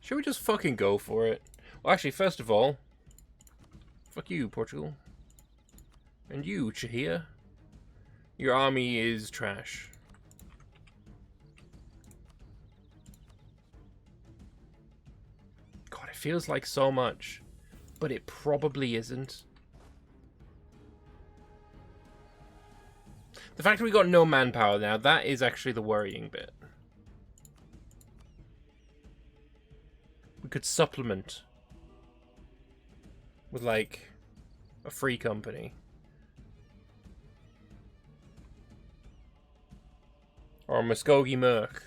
Should we just fucking go for it? Well, actually, first of all, fuck you, Portugal. And you, Chahia. Your army is trash. God, it feels like so much, but it probably isn't. The fact that we got no manpower now, that is actually the worrying bit. We could supplement with, like, a free company. Or a Muskogee Merc.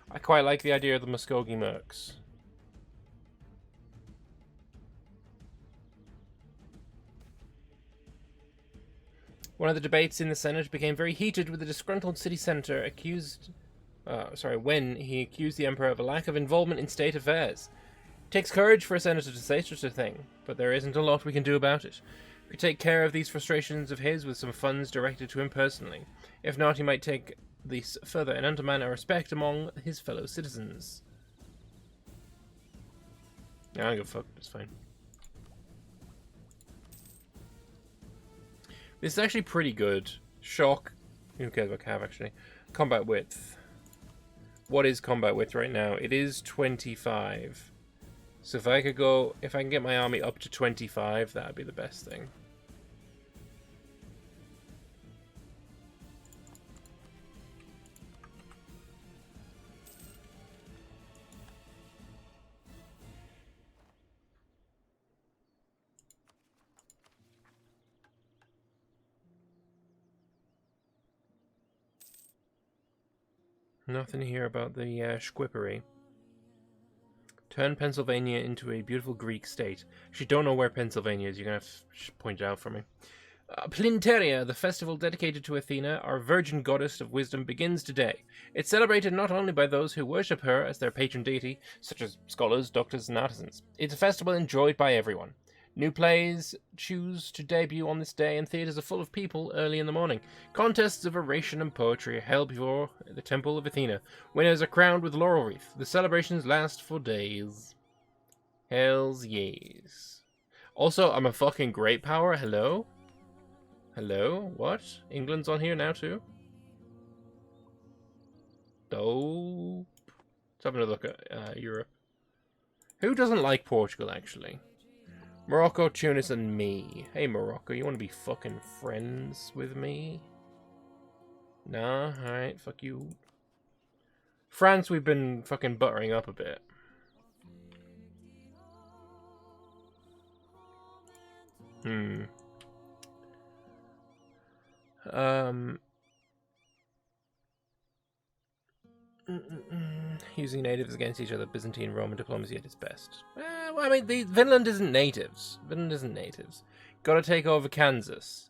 I quite like the idea of the Muskogee Mercs. One of the debates in the Senate became very heated with the disgruntled city senator when he accused the emperor of a lack of involvement in state affairs. It takes courage for a senator to say such a thing, but there isn't a lot we can do about it. We could take care of these frustrations of his with some funds directed to him personally. If not, he might take this further and undermine our respect among his fellow citizens. Yeah, I don't give a fuck, it's fine. This is actually pretty good. Shock. Who cares about Cav, actually? Combat width. What is combat width right now? It is 25. So if I can get my army up to 25, that would be the best thing. Nothing here about the Schquippery. Turn Pennsylvania into a beautiful Greek state. Actually, don't know where Pennsylvania is. You're going to have to point it out for me. Plinteria, the festival dedicated to Athena, our virgin goddess of wisdom, begins today. It's celebrated not only by those who worship her as their patron deity, such as scholars, doctors, and artisans. It's a festival enjoyed by everyone. New plays choose to debut on this day, and theatres are full of people early in the morning. Contests of oration and poetry are held before the Temple of Athena. Winners are crowned with laurel wreath. The celebrations last for days. Hells yes. Also, I'm a fucking great power. Hello? Hello? What? England's on here now too? Dope. Let's have another look at Europe. Who doesn't like Portugal, actually? Morocco, Tunis, and me. Hey, Morocco, you want to be fucking friends with me? Nah, alright, fuck you. France, we've been fucking buttering up a bit. Using natives against each other, Byzantine, Roman diplomacy at its best. Well, I mean, Finland isn't natives. Finland isn't natives. Gotta take over Kansas.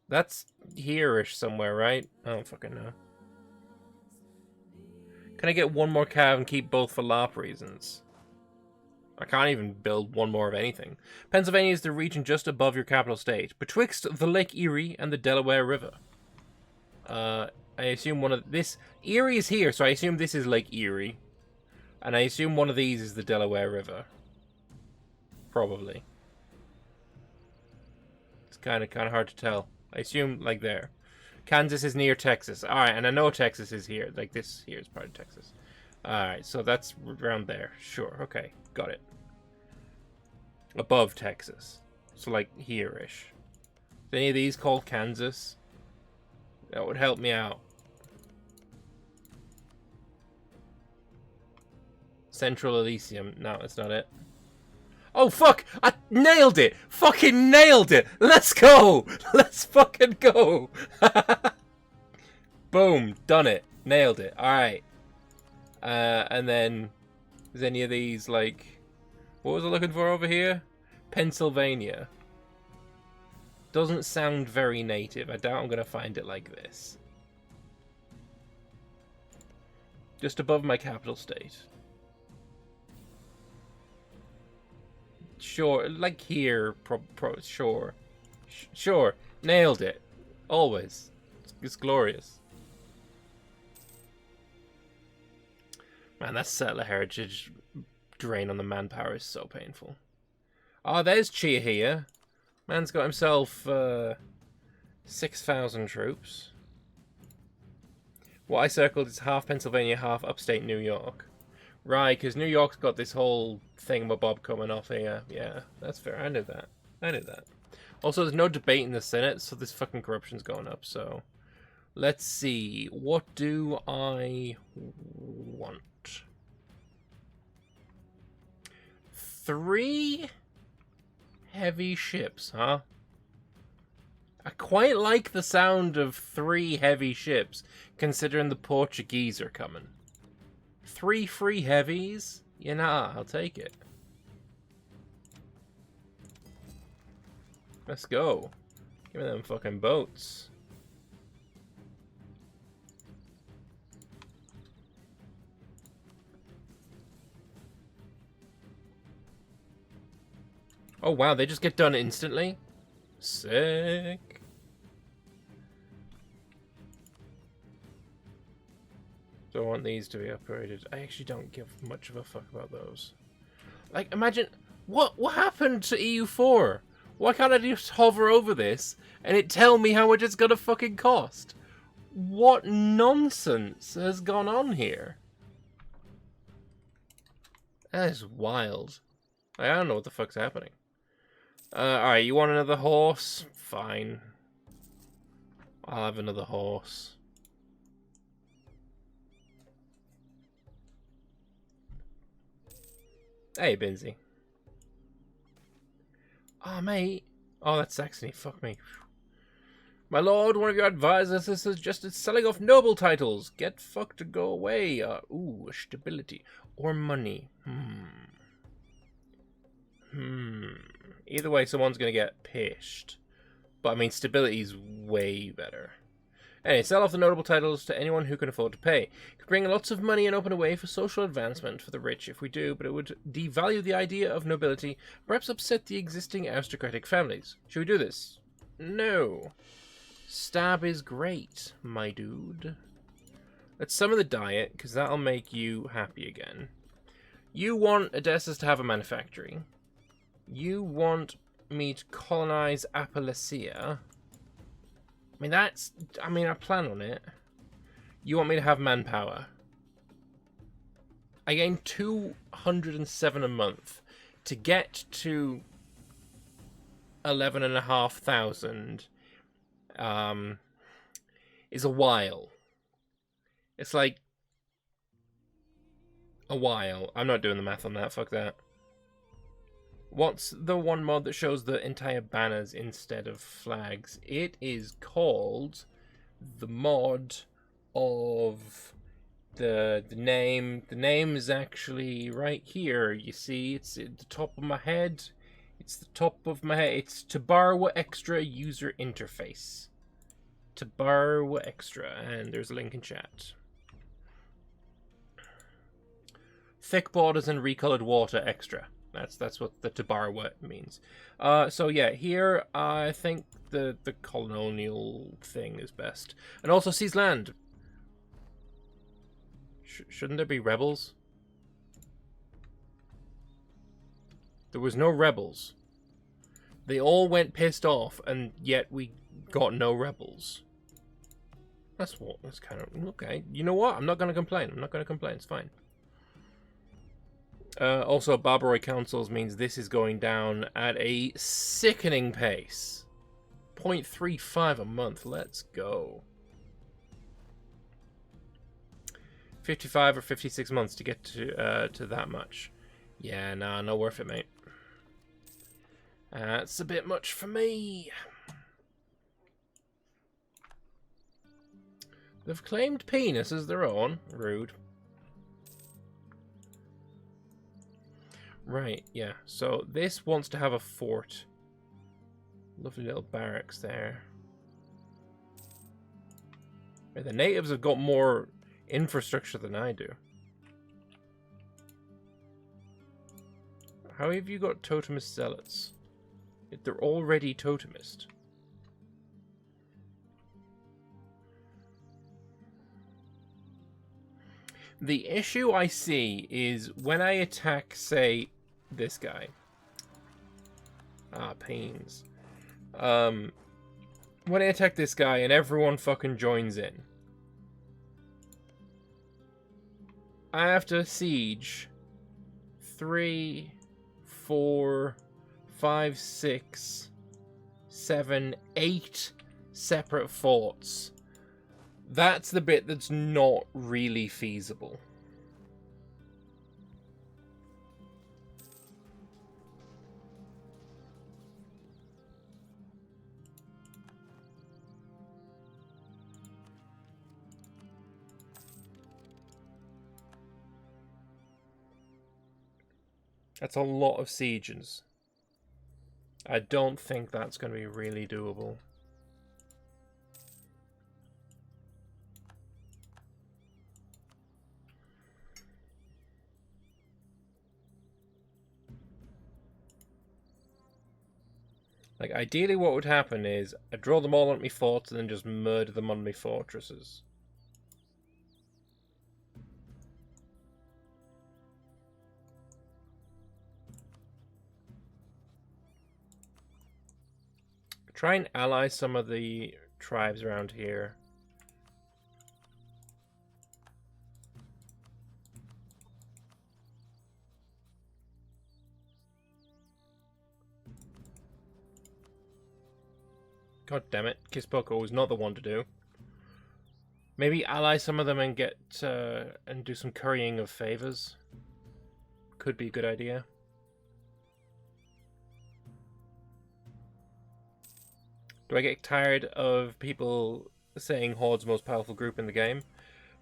That's here-ish somewhere, right? I don't fucking know. Can I get one more cav and keep both for LARP reasons? I can't even build one more of anything. Pennsylvania is the region just above your capital state, betwixt the Lake Erie and the Delaware River. I assume one of this... Erie is here, so I assume this is Lake Erie. And I assume one of these is the Delaware River. Probably. It's kind of hard to tell. I assume, like, there. Kansas is near Texas. Alright, and I know Texas is here. Like, this here is part of Texas. Alright, so that's around there. Sure, okay. Got it. Above Texas. So, like, here-ish. Is any of these called Kansas? That would help me out. Central Elysium. No, that's not it. Oh, fuck! I nailed it! Fucking nailed it! Let's go! Let's fucking go! Boom. Done it. Nailed it. Alright. And then... Is any of these, like... What was I looking for over here? Pennsylvania. Doesn't sound very native. I doubt I'm going to find it like this. Just above my capital state. Sure, like here, sure. Sure, nailed it. Always. It's glorious. Man, that settler heritage drain on the manpower is so painful. Oh, there's Chia here. Man's got himself 6,000 troops. What I circled is half Pennsylvania, half upstate New York. Right, because New York's got this whole thingamabob coming off here. Yeah, that's fair. I knew that. I knew that. Also, there's no debate in the Senate, so this fucking corruption's going up, so... Let's see. What do I want? 3 heavy ships, huh? I quite like the sound of 3 heavy ships, considering the Portuguese are coming. 3 free heavies? You know, I'll take it. Let's go. Give me them fucking boats. Oh wow, they just get done instantly? Sick. Don't want these to be upgraded. I actually don't give much of a fuck about those. Like, imagine... What happened to EU4? Why can't I just hover over this and it tell me how much it's gonna fucking cost? What nonsense has gone on here? That is wild. I don't know what the fuck's happening. Alright, you want another horse? Fine. I'll have another horse. Hey, Binsey. Oh, mate. Oh, that's Saxony. Fuck me. My lord, one of your advisors has suggested selling off noble titles. Get fucked to go away. Ooh, stability. Or money. Either way, someone's going to get pissed. But, I mean, stability's way better. Anyway, sell off the notable titles to anyone who can afford to pay. Could bring lots of money and open a way for social advancement for the rich if we do, but it would devalue the idea of nobility, perhaps upset the existing aristocratic families. Should we do this? No. Stab is great, my dude. Let's summon the diet, because that'll make you happy again. You want Odessa's to have a manufacturing. You want me to colonize Appalachia. I plan on it. You want me to have manpower. I gain 207 a month. To get to 11,500 is a while. It's like a while. I'm not doing the math on that. Fuck that. What's the one mod that shows the entire banners instead of flags? It is called the mod of the name. The name is actually right here. You see, it's at the top of my head. It's the top of my head. It's Tabarwa Extra User Interface. Tabarwa Extra, and there's a link in chat. Thick borders and recolored water extra. That's what the Tabarwa means. So yeah, here I think the colonial thing is best. And also seize land. Shouldn't there be rebels? There was no rebels. They all went pissed off, and yet we got no rebels. That's kind of... Okay, you know what? I'm not going to complain. I'm not going to complain. It's fine. Also, Barbaroi Councils means this is going down at a sickening pace. 0.35 a month. Let's go. 55 or 56 months to get to that much. Yeah, nah, not worth it, mate. That's a bit much for me. They've claimed penis as their own. Rude. Right, yeah. So this wants to have a fort. Lovely little barracks there. The natives have got more infrastructure than I do. How have you got totemist zealots? They're already totemist. The issue I see is when I attack, say, this guy. Ah, pains. When I attack this guy and everyone fucking joins in, I have to siege 3, 4, 5, 6, 7, 8 separate forts. That's the bit that's not really feasible. That's a lot of sieges. I don't think that's going to be really doable. Like, ideally what would happen is I draw them all on my forts and then just murder them on my fortresses. Try and ally some of the tribes around here. God damn it, Kispoko was not the one to do. Maybe ally some of them and get and do some currying of favors. Could be a good idea. Do I get tired of people saying Horde's most powerful group in the game?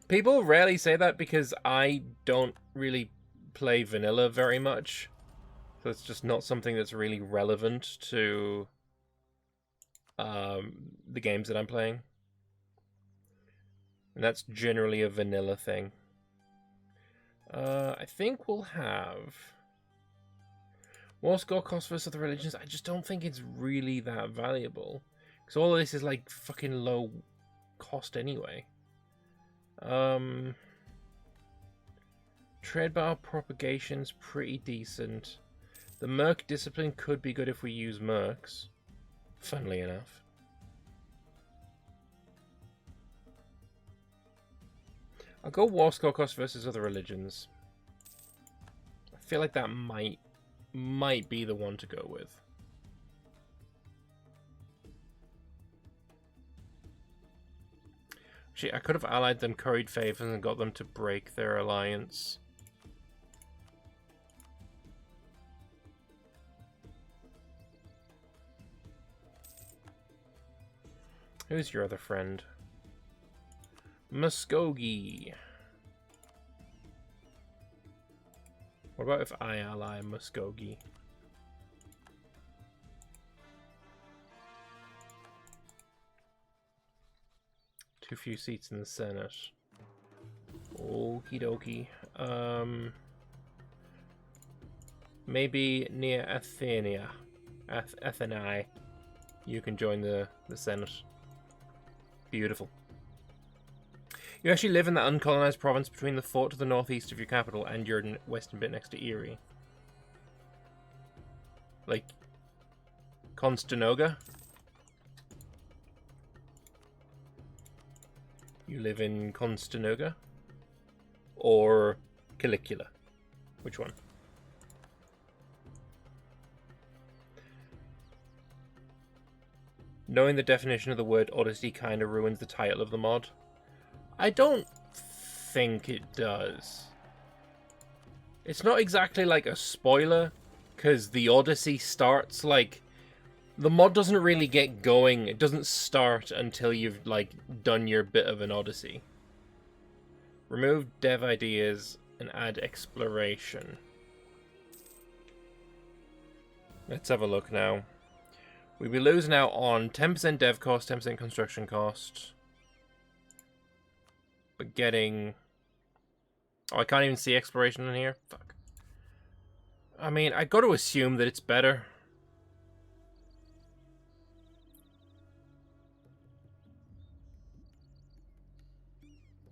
People rarely say that because I don't really play vanilla very much. So it's just not something that's really relevant to the games that I'm playing. And that's generally a vanilla thing. I think we'll have war score cost versus other religions. I just don't think it's really that valuable. Because all of this is like fucking low cost anyway. Trade bar propagation's pretty decent. The Merc discipline could be good if we use Mercs. Funnily enough. I'll go war score cost versus other religions. I feel like that might be the one to go with. Actually, I could have allied them curried favors and got them to break their alliance. Who's your other friend? Muskogee. What about if I ally Muskogee? Too few seats in the Senate. Okie dokie. Maybe near Athenia. Athenae. You can join the Senate. Beautiful. You actually live in that uncolonized province between the fort to the northeast of your capital and your western bit next to Erie. Like, Constanoga? You live in Constanoga? Or Calicula? Which one? Knowing the definition of the word Odyssey kind of ruins the title of the mod. I don't think it does. It's not exactly like a spoiler, because the Odyssey starts like... The mod doesn't really get going. It doesn't start until you've like done your bit of an Odyssey. Remove dev ideas and add exploration. Let's have a look now. We'll be losing out on 10% dev cost, 10% construction cost. But getting... Oh, I can't even see exploration in here? Fuck. I mean, I got to assume that it's better.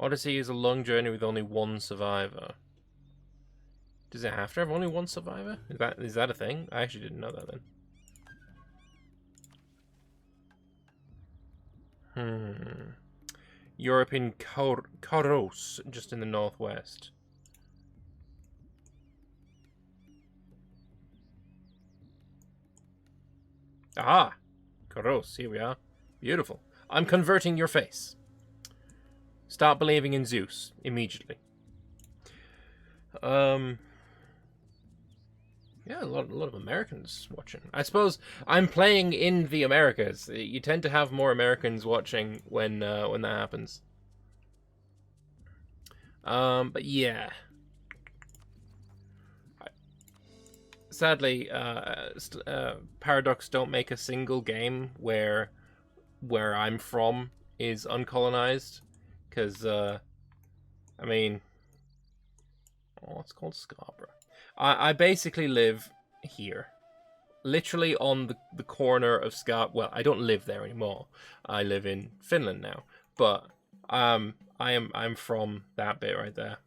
Odyssey is a long journey with only one survivor. Does it have to have only one survivor? Is that a thing? I actually didn't know that then. European Koros, just in the northwest. Ah! Koros, here we are. Beautiful. I'm converting your face. Start believing in Zeus immediately. Yeah, a lot of Americans watching. I suppose I'm playing in the Americas. You tend to have more Americans watching when that happens. But yeah. Sadly, Paradox don't make a single game where I'm from is uncolonized, because I mean, it's called Scarborough. I basically live here, literally on the corner of Scarborough. Well, I don't live there anymore. I live in Finland now, but I'm from that bit right there,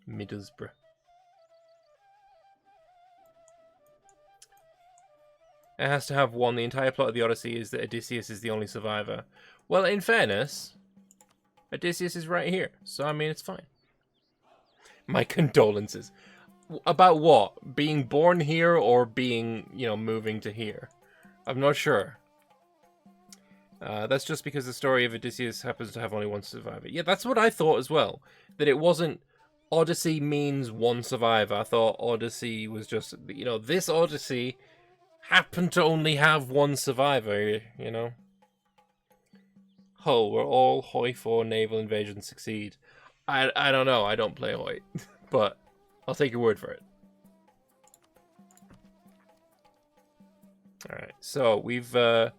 Middlesbrough. It has to have one. The entire plot of the Odyssey is that Odysseus is the only survivor. Well, in fairness, Odysseus is right here, so I mean, it's fine. My condolences. About what? Being born here or being, moving to here? I'm not sure. That's just because the story of Odysseus happens to have only one survivor. Yeah, that's what I thought as well. That it wasn't Odyssey means one survivor. I thought Odyssey was just, this Odyssey happened to only have one survivor, Hull, where all Hoi 4 naval invasions succeed. I don't know. I don't play Hoi, but I'll take your word for it. Alright, so we've 10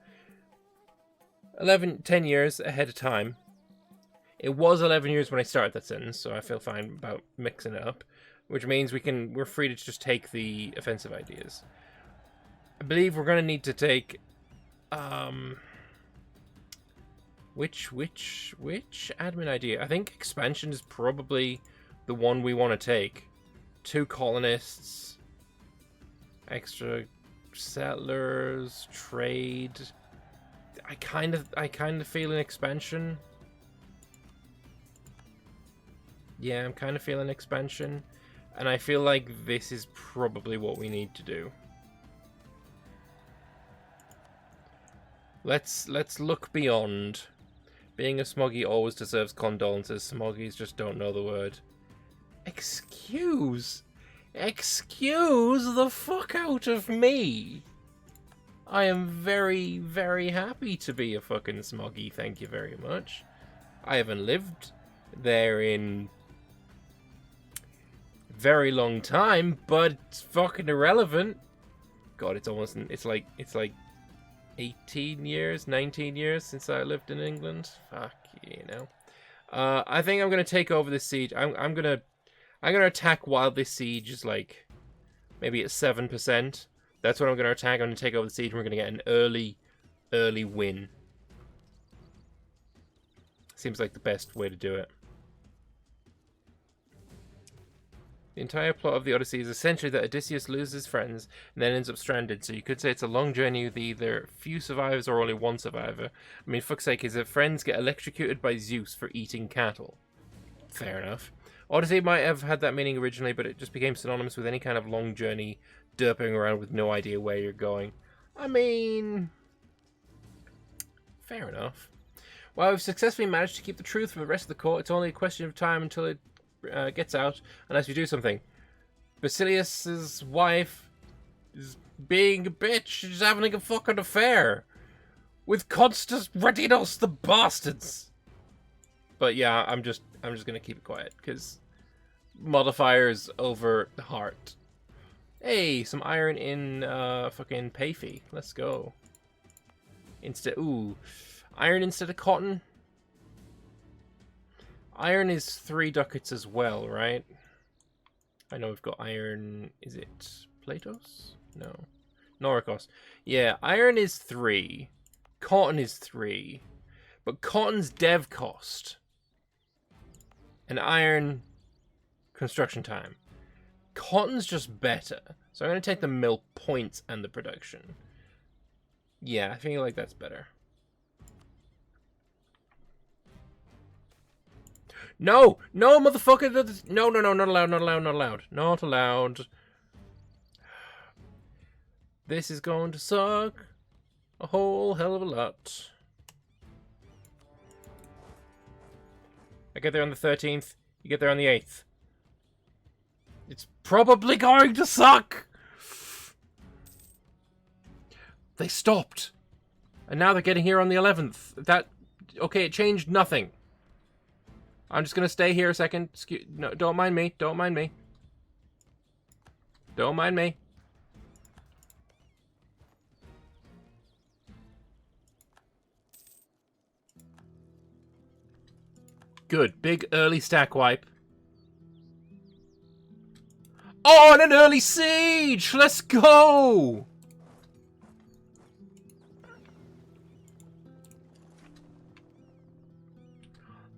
years ahead of time. It was 11 years when I started that sentence, so I feel fine about mixing it up, which means we're free to just take the offensive ideas. I believe we're gonna need to take which admin idea? I think expansion is probably the one we want to take. 2 colonists, extra settlers, trade. I kind of feel an expansion. Yeah, I'm kind of feeling expansion, and I feel like this is probably what we need to do. Let's look beyond. Being a smoggy always deserves condolences. Smoggies just don't know the word. Excuse the fuck out of me. I am very, very happy to be a fucking smoggy, thank you very much. I haven't lived there in a very long time, but it's fucking irrelevant. God, it's like 18 years, 19 years since I lived in England. Fuck, I think I'm gonna take over this siege. I'm gonna attack while this siege is like maybe at 7%. That's what I'm gonna attack. I'm gonna take over the siege and we're gonna get an early win. Seems like the best way to do it. The entire plot of the Odyssey is essentially that Odysseus loses friends and then ends up stranded, so you could say it's a long journey with either few survivors or only one survivor. I mean, fuck's sake, his friends get electrocuted by Zeus for eating cattle. Fair enough. Odyssey might have had that meaning originally, but it just became synonymous with any kind of long journey, derping around with no idea where you're going. I mean, fair enough. While we've successfully managed to keep the truth from the rest of the court, it's only a question of time until it gets out, unless we do something. Basilius's wife is being a bitch. She's having a fucking affair with Constant Redinos, the bastards. But yeah, I'm just gonna keep it quiet because modifiers over the heart. Hey, some iron in fucking Payfee. Let's go. Iron instead of cotton. Iron is 3 ducats as well, right? I know we've got iron. Is it Platos? No. Norikos. Yeah, iron is 3. Cotton is 3. But cotton's dev cost and iron construction time. Cotton's just better. So I'm going to take the mill points and the production. Yeah, I feel like that's better. No! No, motherfucker! No, no, no, not allowed, not allowed, not allowed. Not allowed. This is going to suck a whole hell of a lot. I get there on the 13th, you get there on the 8th. It's probably going to suck! They stopped. And now they're getting here on the 11th. Okay, it changed nothing. I'm just gonna stay here a second. No, don't mind me. Don't mind me. Don't mind me. Good. Big early stack wipe. Oh, and an early siege! Let's go!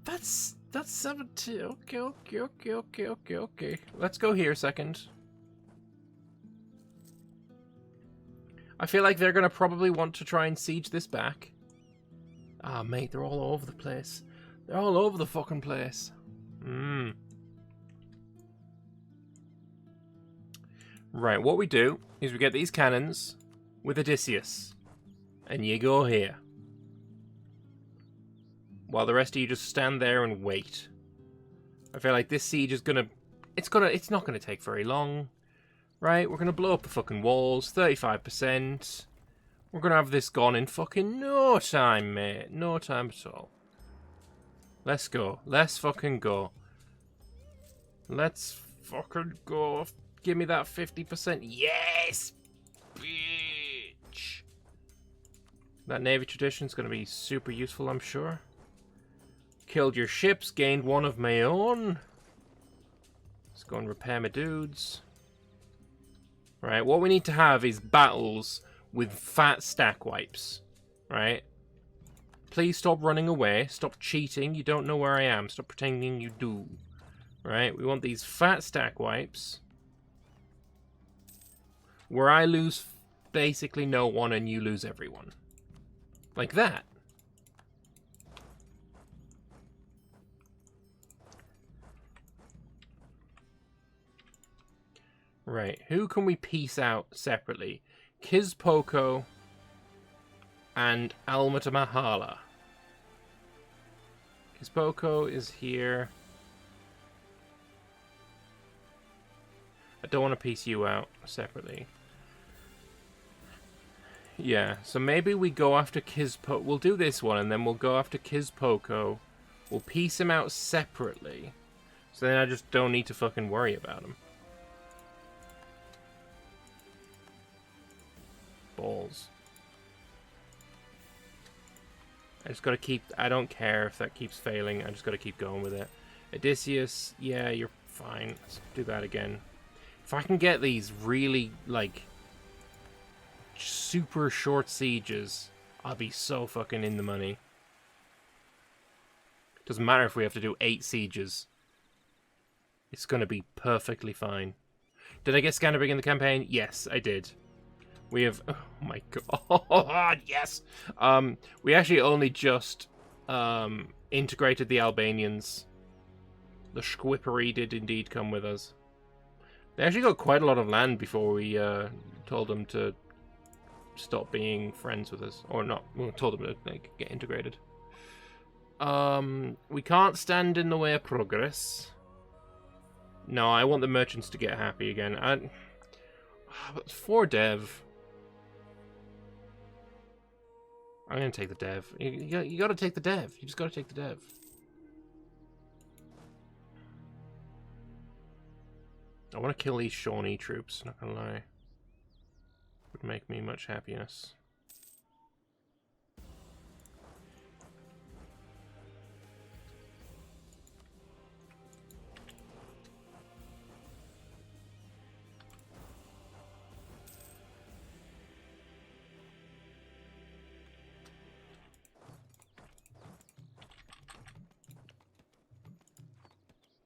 That's 70. Okay. Let's go here a second. I feel like they're gonna probably want to try and siege this back. Ah, mate, they're all over the place. They're all over the fucking place. Right, what we do is we get these cannons with Odysseus. And you go here. While the rest of you just stand there and wait. I feel like this siege is gonna... It's not gonna take very long. Right, we're gonna blow up the fucking walls. 35%. We're gonna have this gone in fucking no time, mate. No time at all. Let's go. Let's fucking go. Let's fucking go. Give me that 50%. Yes! Bitch! That Navy tradition's gonna be super useful, I'm sure. Killed your ships, gained one of my own. Let's go and repair my dudes. Right, what we need to have is battles with fat stack wipes. Right? Please stop running away. Stop cheating. You don't know where I am. Stop pretending you do. Right? We want these fat stack wipes. Where I lose basically no one and you lose everyone. Like that. Right, who can we piece out separately? Kizpoko and Almatamahala. Kizpoko is here. I don't want to piece you out separately. Yeah, so maybe we go after Kizpoko. We'll do this one and then we'll go after Kizpoko. We'll piece him out separately. So then I just don't need to fucking worry about him. Balls. I just gotta keep... I don't care if that keeps failing. I just gotta keep going with it. Odysseus, yeah, you're fine. Let's do that again. If I can get these really, like, super short sieges, I'll be so fucking in the money. Doesn't matter if we have to do 8 sieges. It's gonna be perfectly fine. Did I get Scanderbeg in the campaign? Yes, I did. We have... Oh my god, yes! We actually only just integrated the Albanians. The Schwippery did indeed come with us. They actually got quite a lot of land before we told them to stop being friends with us. Or not, we told them to like, get integrated. We can't stand in the way of progress. No, I want the merchants to get happy again. But for dev... I'm going to take the dev. You got to take the dev. You just got to take the dev. I want to kill these Shawnee troops, not going to lie. Would make me much happiness.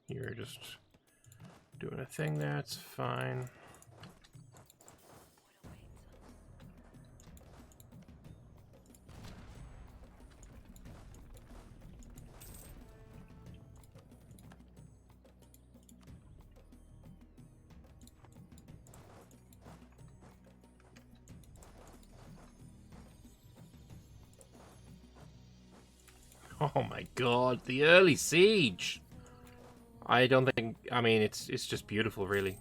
You're just doing a thing there, it's fine. Oh my god, the early siege! I don't think... I mean, it's just beautiful, really.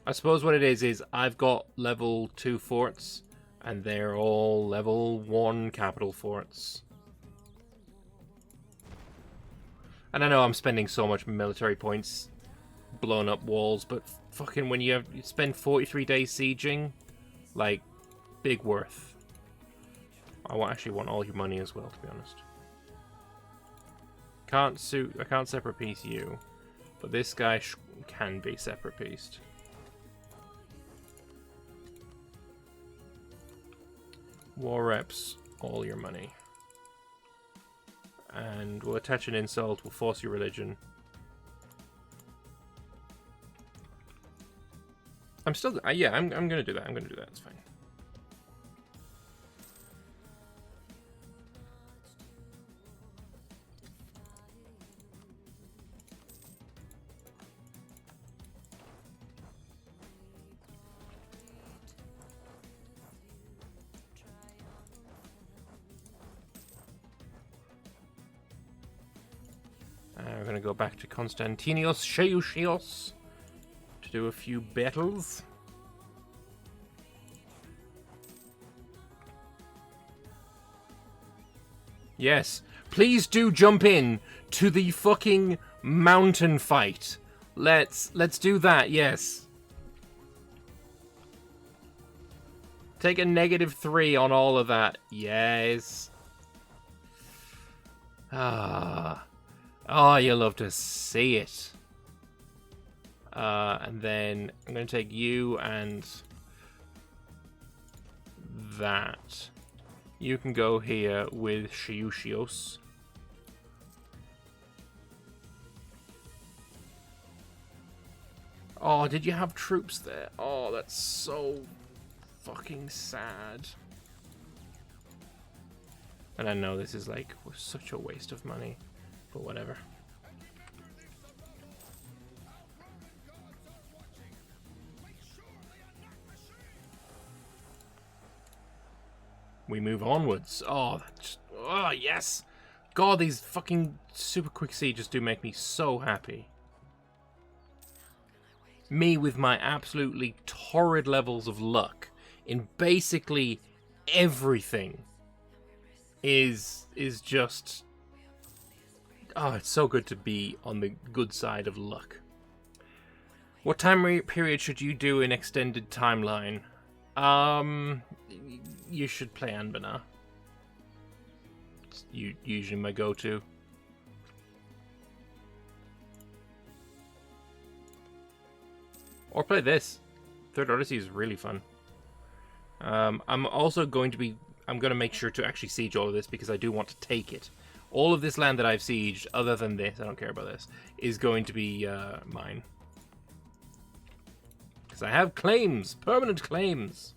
I suppose what it is I've got level 2 forts, and they're all level 1 capital forts. And I know I'm spending so much military points blowing up walls, but fucking when you spend 43 days sieging, like, big worth. I actually want all your money as well, to be honest. I can't separate piece you, but this guy can be separate pieced. War reps, all your money. And we'll attach an insult, we'll force your religion. I'm still, yeah, I'm gonna do that, it's fine. We're going to go back to Constantinios Sheuchios to do a few battles. Yes, please do jump in to the fucking mountain fight. Let's do that, yes. Take a -3 on all of that. Yes. Ah. Oh, you love to see it. And then I'm going to take you and that. You can go here with Sheuchios. Oh, did you have troops there? Oh, that's so fucking sad. And I know this is like such a waste of money. But whatever. We move onwards. Oh, oh yes! God, these fucking super quick sieges do make me so happy. Me with my absolutely torrid levels of luck in basically everything is just... Oh, it's so good to be on the good side of luck. What time period should you do in extended timeline? You should play Anbana. It's usually my go-to. Or play this. Third Odyssey is really fun. I'm also going to I'm going to make sure to actually siege all of this because I do want to take it. All of this land that I've sieged, other than this, I don't care about this, is going to be mine. Because I have claims, permanent claims.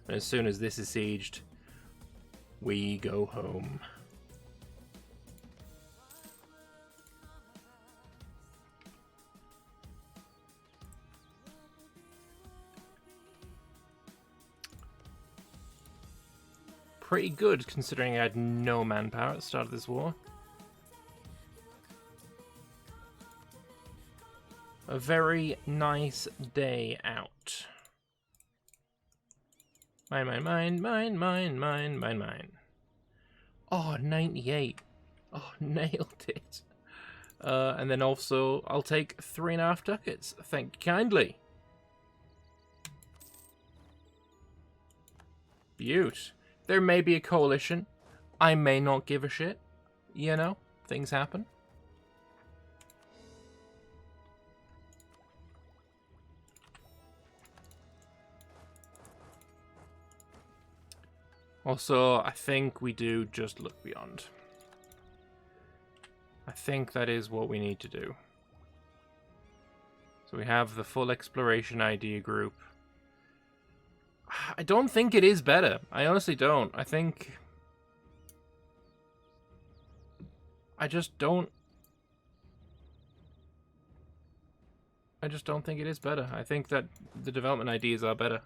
And as soon as this is sieged, we go home. Pretty good, considering I had no manpower at the start of this war. A very nice day out. Mine. Oh, 98. Oh, nailed it. And then also, I'll take 3.5 ducats. Thank you kindly. Beaut. There may be a coalition. I may not give a shit. You know, things happen. Also, I think we do just look beyond. I think that is what we need to do. So we have the full exploration idea group. I don't think it is better. I honestly don't. I think... I just don't think it is better. I think that the development ideas are better.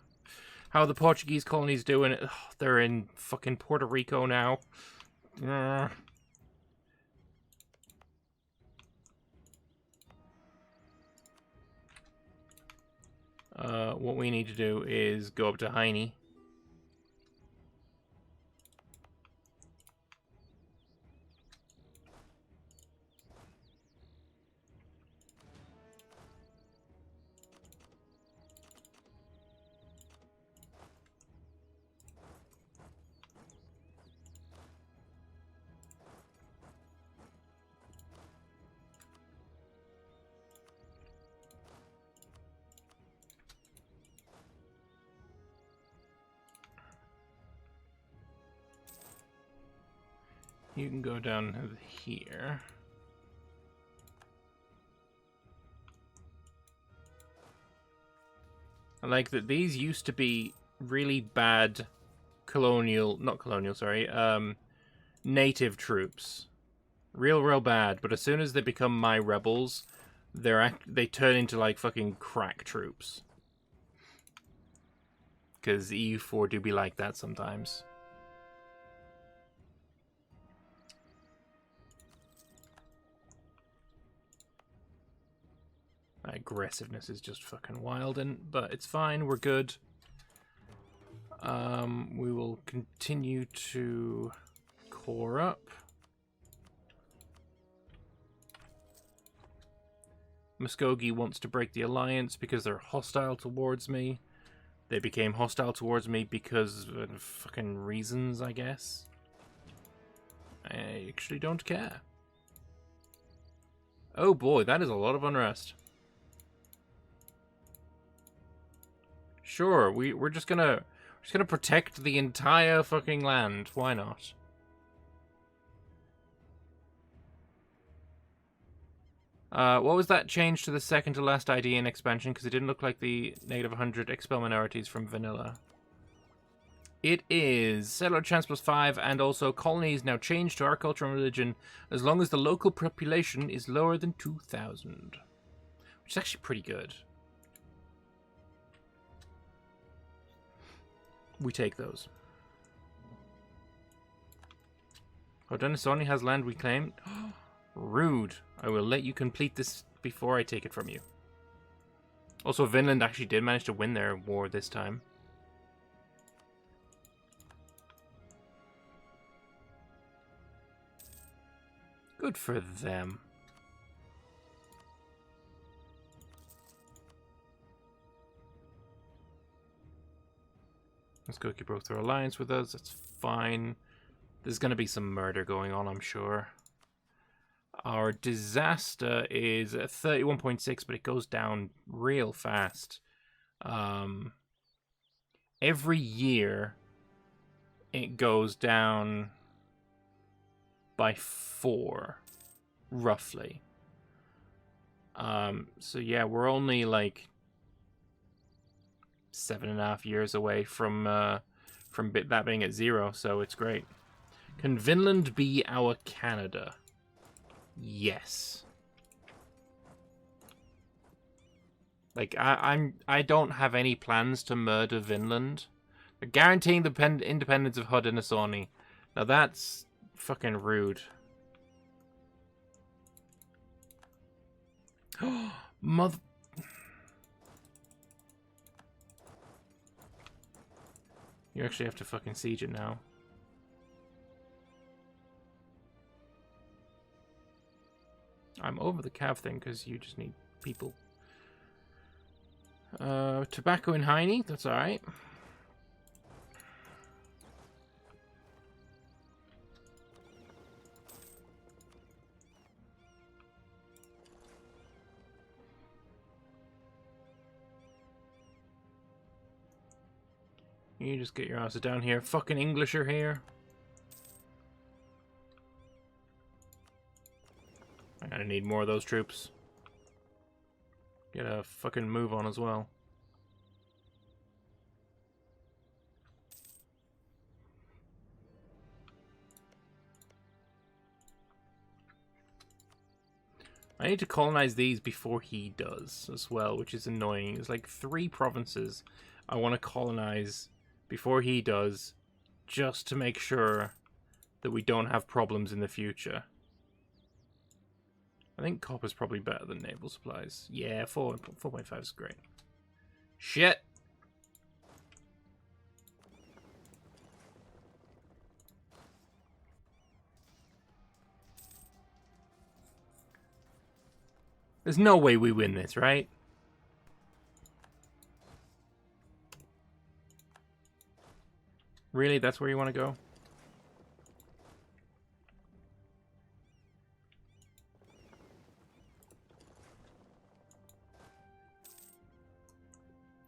How are the Portuguese colonies doing? Ugh, they're in fucking Puerto Rico now. What we need to do is go up to Heine. You can go down here. I like that these used to be really bad native troops. Real bad, but as soon as they become my rebels, they turn into like fucking crack troops. Because EU4 do be like that sometimes. My aggressiveness is just fucking wild, but it's fine, we're good. We will continue to core up. Muskogee wants to break the alliance because they're hostile towards me. They became hostile towards me because of fucking reasons, I guess. I actually don't care. Oh boy, that is a lot of unrest. Sure, we're just gonna protect the entire fucking land. Why not? What was that change to the second to last ID in expansion? Because it didn't look like the -100 expel minorities from vanilla. It is settler chance +5, and also colonies now change to our culture and religion as long as the local population is lower than 2,000. Which is actually pretty good. We take those. Haudenosaunee has land reclaimed. Rude. I will let you complete this before I take it from you. Also, Vinland actually did manage to win their war this time. Good for them. Let's go keep broke their alliance with us. That's fine. There's going to be some murder going on, I'm sure. Our disaster is 31.6, but it goes down real fast. Every year, it goes down by 4, roughly. So yeah, we're only like 7.5 years away from that being at 0, so it's great. Can Vinland be our Canada? Yes. Like, I don't have any plans to murder Vinland. But guaranteeing the independence of Haudenosaunee. Now that's fucking rude. Mother... You actually have to fucking siege it now. I'm over the Cav thing because you just need people. Tobacco in Heine, that's alright. You just get your asses down here. Fucking English are here. I'm gonna need more of those troops. Get a fucking move on as well. I need to colonize these before he does as well, which is annoying. There's like 3 provinces I want to colonize before he does, just to make sure that we don't have problems in the future. I think copper's probably better than naval supplies. Yeah, 4.5 is great. Shit! There's no way we win this, right? Really? That's where you want to go?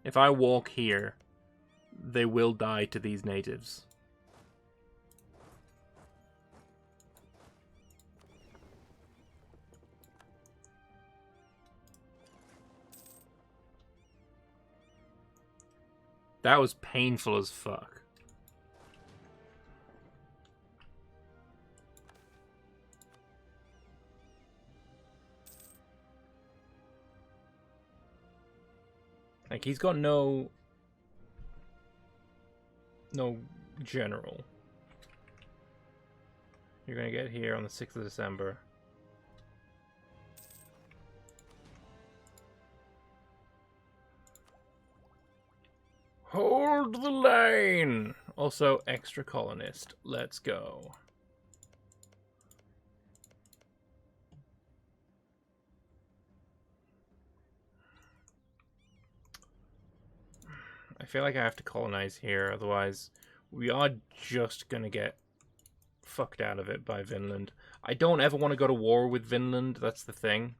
If I walk here, they will die to these natives. That was painful as fuck. Like, he's got no general. You're gonna get here on the 6th of December. Hold the line! Also, extra colonist. Let's go. I feel like I have to colonize here, otherwise we are just gonna get fucked out of it by Vinland. I don't ever want to go to war with Vinland, that's the thing.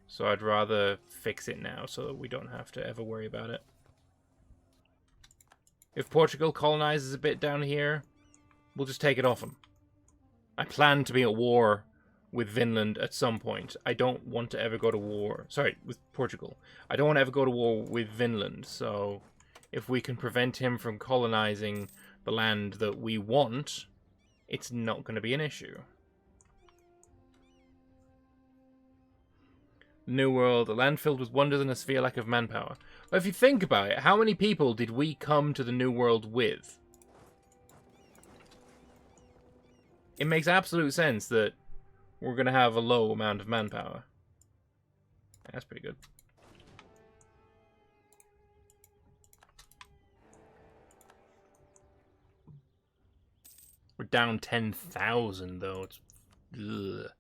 So I'd rather fix it now so that we don't have to ever worry about it. If Portugal colonizes a bit down here, we'll just take it off them. I plan to be at war with Vinland at some point. I don't want to ever go to war. Sorry, with Portugal. I don't want to ever go to war with Vinland, so if we can prevent him from colonizing the land that we want, it's not going to be an issue. New World, a land filled with wonders and a sphere lack of manpower. But if you think about it, how many people did we come to the New World with? It makes absolute sense that we're going to have a low amount of manpower. That's pretty good. We're down 10,000 though. It's... Ugh.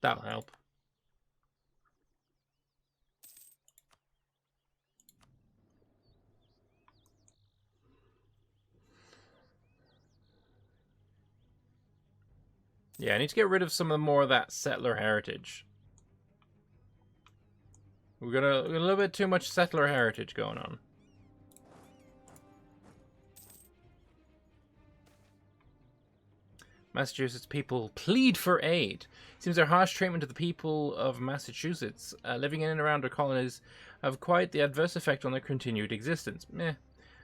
That'll help. Yeah, I need to get rid of some of more of that settler heritage. We've got a little bit too much settler heritage going on. Massachusetts people plead for aid. Seems their harsh treatment of the people of Massachusetts living in and around their colonies have quite the adverse effect on their continued existence. Meh.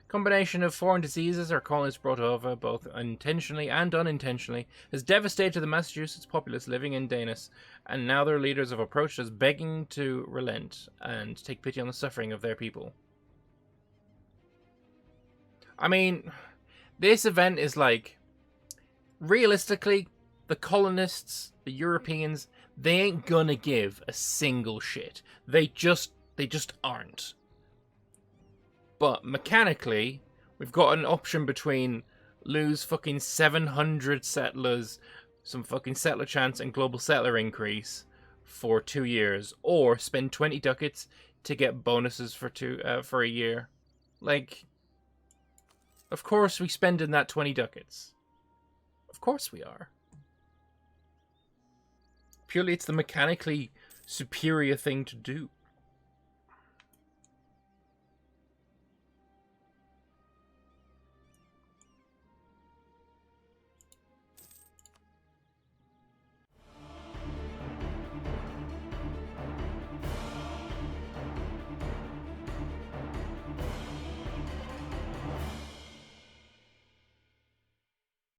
Combination of foreign diseases our colonists brought over, both intentionally and unintentionally, has devastated the Massachusetts populace living in Danis, and now their leaders have approached us begging to relent and take pity on the suffering of their people. I mean, this event is like... Realistically, the colonists, the Europeans, they ain't gonna give a single shit. They just aren't. But mechanically, we've got an option between lose fucking 700 settlers, some fucking settler chance and global settler increase for 2 years, or spend 20 ducats to get bonuses for a year. Like, of course we spend in that 20 ducats. Of course we are. Purely it's the mechanically superior thing to do.